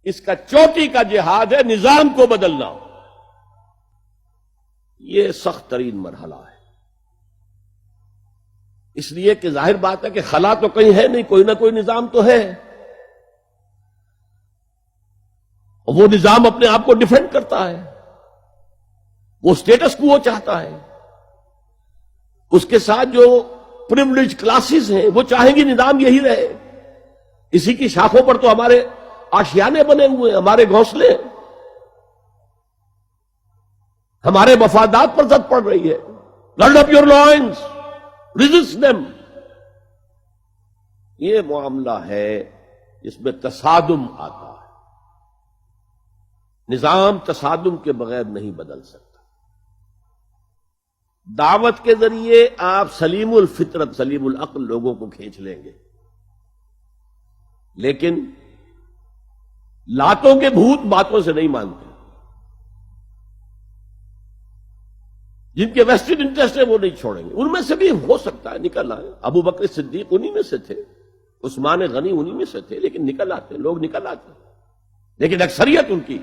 اس کا چوٹی کا جہاد ہے نظام کو بدلنا. یہ سخت ترین مرحلہ ہے، اس لیے کہ ظاہر بات ہے کہ خلا تو کہیں ہے نہیں، کوئی نہ کوئی نظام تو ہے، اور وہ نظام اپنے آپ کو ڈیفینڈ کرتا ہے، وہ سٹیٹس کو وہ چاہتا ہے. اس کے ساتھ جو پریولیج کلاسز ہیں وہ چاہیں گی نظام یہی رہے. اسی کی شاخوں پر تو ہمارے آشیانے بنے ہوئے ہیں، ہمارے گھونسلے، ہمارے مفادات پر زد پڑ رہی ہے. Grid up your lines, resist them. یہ معاملہ ہے جس میں تصادم آتا ہے. نظام تصادم کے بغیر نہیں بدل سکتا. دعوت کے ذریعے آپ سلیم الفطرت سلیم العقل لوگوں کو کھینچ لیں گے، لیکن لاتوں کے بھوت باتوں سے نہیں مانتے. جن کے ویسٹڈ انٹرسٹ ہے وہ نہیں چھوڑیں گے. ان میں سے بھی ہو سکتا ہے نکل آئے. ابو بکر صدیق انہی میں سے تھے، عثمان غنی انہی میں سے تھے، لیکن نکل آتے، لوگ نکل آتے. لیکن اکثریت ان کی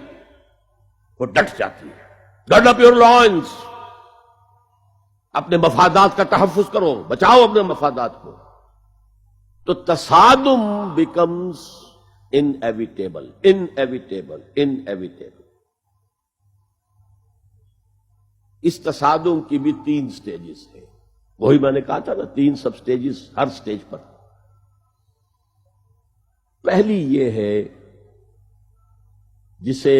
وہ ڈٹ جاتی ہے. گارڈ اپ یور لائنز، اپنے مفادات کا تحفظ کرو، بچاؤ اپنے مفادات کو. تو تصادم بیکمز انیویٹیبل. اس تصادم کی بھی 3 سٹیجز ہیں. وہی میں نے کہا تھا نا، 3 سب سٹیجز ہر سٹیج پر. پہلی یہ ہے جسے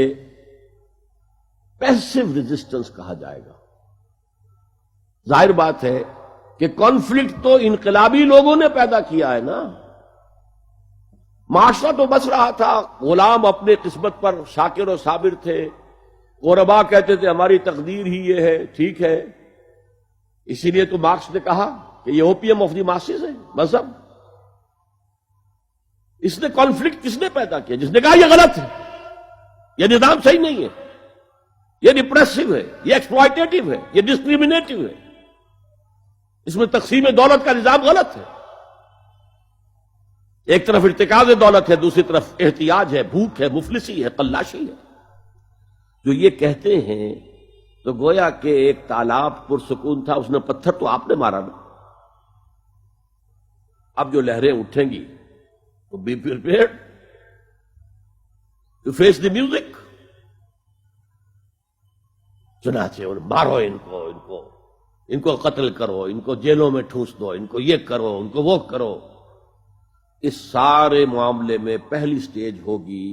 پیسو ریزسٹنس کہا جائے گا. ظاہر بات ہے کہ کانفلکٹ تو انقلابی لوگوں نے پیدا کیا ہے نا. معاشرہ تو بس رہا تھا، غلام اپنے قسمت پر شاکر و صابر تھے. غربا کہتے تھے ہماری تقدیر ہی یہ ہے، ٹھیک ہے. اسی لیے تو مارکس نے کہا کہ یہ اوپیم آف دی ماسز ہے مذہب. اس نے کانفلکٹ کس نے پیدا کیا؟ جس نے کہا یہ غلط ہے، یہ نظام صحیح نہیں ہے، یہ ریپریسو ہے، یہ ایکسپلائٹیٹو ہے، یہ ڈسکریمنیٹو ہے، اس میں تقسیم دولت کا نظام غلط ہے. ایک طرف ارتکاز دولت ہے، دوسری طرف احتیاج ہے، بھوک ہے، مفلسی ہے، قلاشی ہے. جو یہ کہتے ہیں تو گویا کہ ایک تالاب پرسکون تھا، اس نے پتھر تو آپ نے مارا نا. اب جو لہریں اٹھیں گی تو be prepared to face the music. چنانچہ مارو ان کو قتل کرو، ان کو جیلوں میں ٹھونس دو، ان کو یہ کرو، ان کو وہ کرو. اس سارے معاملے میں پہلی سٹیج ہوگی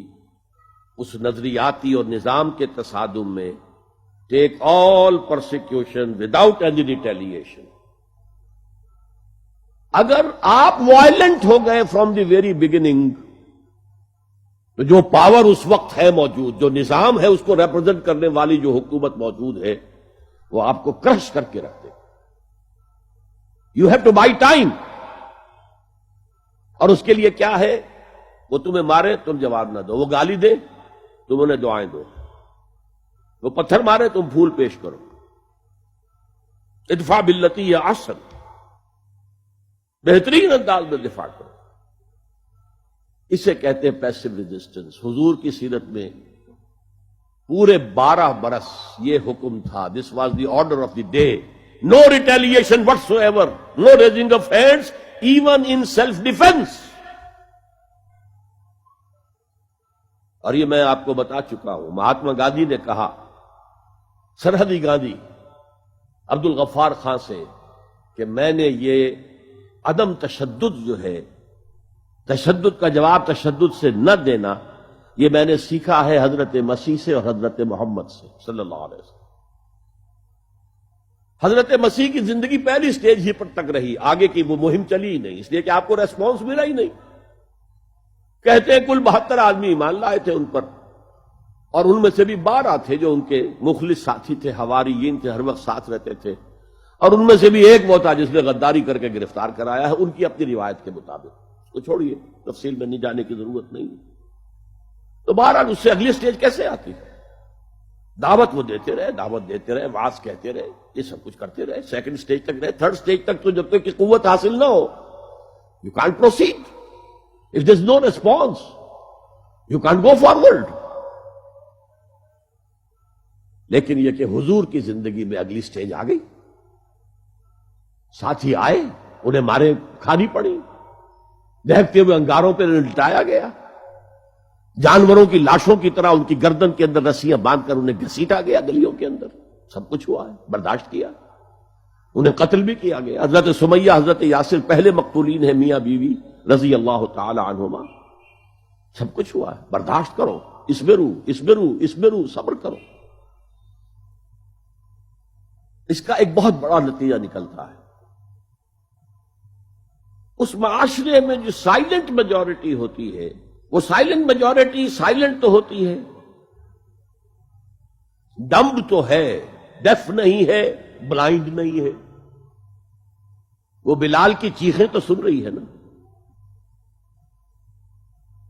اس نظریاتی اور نظام کے تصادم میں ٹیک آل پرسیکیوشن وداؤٹ اینی ریٹیلیشن. اگر آپ وائلنٹ ہو گئے فرام دی ویری بگننگ تو جو پاور اس وقت ہے موجود، جو نظام ہے اس کو ریپرزینٹ کرنے والی جو حکومت موجود ہے، وہ آپ کو کرش کر کے رکھ دے. You have to buy time. اور اس کے لیے کیا ہے؟ وہ تمہیں مارے تم جواب نہ دو، وہ گالی دے تم انہیں دعائیں دو، وہ پتھر مارے تم پھول پیش کرو. ادفع باللتی ہی احسن، بہترین انداز میں دفاع کرو. اسے کہتے ہیں پیسو ریزسٹنس. حضور کی سیرت میں پورے 12 برس یہ حکم تھا. This was the order of the day. No retaliation whatsoever, no raising of hands even in self defence. اور یہ میں آپ کو بتا چکا ہوں. مہاتما گاندھی نے کہا، سرحدی گاندھی عبد الغفار خان سے، کہ میں نے یہ عدم تشدد جو ہے، تشدد کا جواب تشدد سے نہ دینا، یہ میں نے سیکھا ہے حضرت مسیح سے اور حضرت محمد سے صلی اللہ علیہ وسلم. حضرت مسیح کی زندگی پہلی سٹیج ہی پر تک رہی، آگے کی وہ مہم چلی ہی نہیں، اس لیے کہ آپ کو ریسپانس ملا ہی نہیں. کہتے ہیں کل 72 آدمی ایمان لائے تھے ان پر، اور ان میں سے بھی 12 تھے جو ان کے مخلص ساتھی تھے، حواریین تھے، ہر وقت ساتھ رہتے تھے. اور ان میں سے بھی ایک وہ تھا جس نے غداری کر کے گرفتار کرایا ہے، ان کی اپنی روایت کے مطابق. اس کو چھوڑیے، تفصیل میں نہیں جانے کی ضرورت نہیں. تو بہرحال اس سے اگلی سٹیج کیسے آتی ہے؟ دعوت وہ دیتے رہے، وعظ کہتے رہے، یہ سب کچھ کرتے رہے. سیکنڈ سٹیج تک رہے. تھرڈ سٹیج تک تو جب تک کہ قوت حاصل نہ ہو، you can't proceed. If there is no response, then you have to start the process. If there is no response, then you have to start the process. If there is no response, then you have to start the process. If there is no response, then you have to start the process. You can't go forward. لیکن یہ کہ حضور کی زندگی میں اگلی stage آ گئی. ساتھی آئے, انہیں مارے کھانی پڑی, دہکتے ہوئے انگاروں پہ لٹایا گیا, جانوروں کی لاشوں کی طرح ان کی گردن کے اندر رسیاں باندھ کر انہیں گھسیٹا گیا گلیوں کے اندر. سب کچھ ہوا ہے, برداشت کیا. انہیں قتل بھی کیا گیا. حضرت سمیہ, حضرت یاسر پہلے مقتولین ہیں, میاں بیوی رضی اللہ تعالی عنہما. سب کچھ ہوا ہے, برداشت کرو. اسبرو اسبرو اسبرو, صبر کرو. اس کا ایک بہت بڑا نتیجہ نکلتا ہے. اس معاشرے میں جو سائلنٹ میجورٹی ہوتی ہے, وہ سائلنٹ میجورٹی سائلنٹ تو ہوتی ہے, ڈمب تو ہے, ڈیف نہیں ہے, بلائنڈ نہیں ہے. وہ بلال کی چیخیں تو سن رہی ہے نا,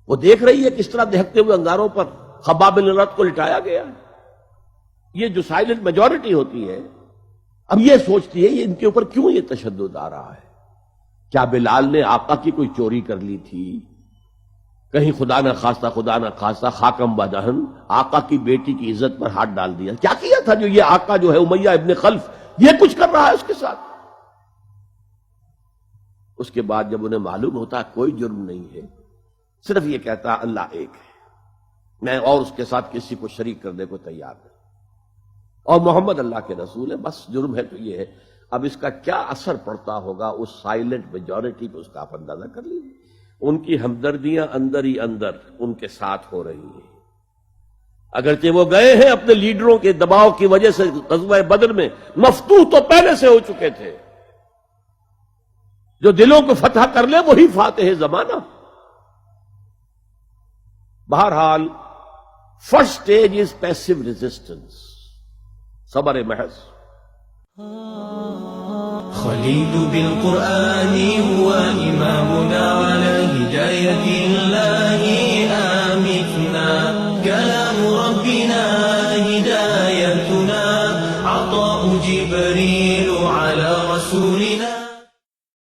وہ دیکھ رہی ہے کس طرح دہکتے ہوئے انگاروں پر خباب بن الارت کو لٹایا گیا. یہ جو سائلنٹ میجورٹی ہوتی ہے, اب یہ سوچتی ہے ان کے اوپر کیوں یہ تشدد آ رہا ہے. کیا بلال نے آقا کی کوئی چوری کر لی تھی؟ کہیں خدا نہ خواستہ خاکم بدہن آقا کی بیٹی کی عزت پر ہاتھ ڈال دیا؟ کیا کیا تھا جو یہ آقا جو ہے امیہ ابن خلف یہ کچھ کر رہا ہے اس کے ساتھ؟ اس کے بعد جب انہیں معلوم ہوتا کوئی جرم نہیں ہے, صرف یہ کہتا اللہ ایک ہے, میں اور اس کے ساتھ کسی کو شریک کرنے کو تیار نہیں, اور محمد اللہ کے رسول ہے, بس جرم ہے تو یہ ہے. اب اس کا کیا اثر پڑتا ہوگا اس سائلنٹ میجورٹی پہ, اس کا آپ اندازہ کر لیجیے. ان کی ہمدردیاں اندر ہی اندر ان کے ساتھ ہو رہی ہیں. اگرچہ وہ گئے ہیں اپنے لیڈروں کے دباؤ کی وجہ سے غزوہ بدر میں, مفتوح تو پہلے سے ہو چکے تھے. جو دلوں کو فتح کر لے وہی فاتح زمانہ. بہرحال first stage is passive resistance, صبر محض. خليل بالقرآن هو إمامنا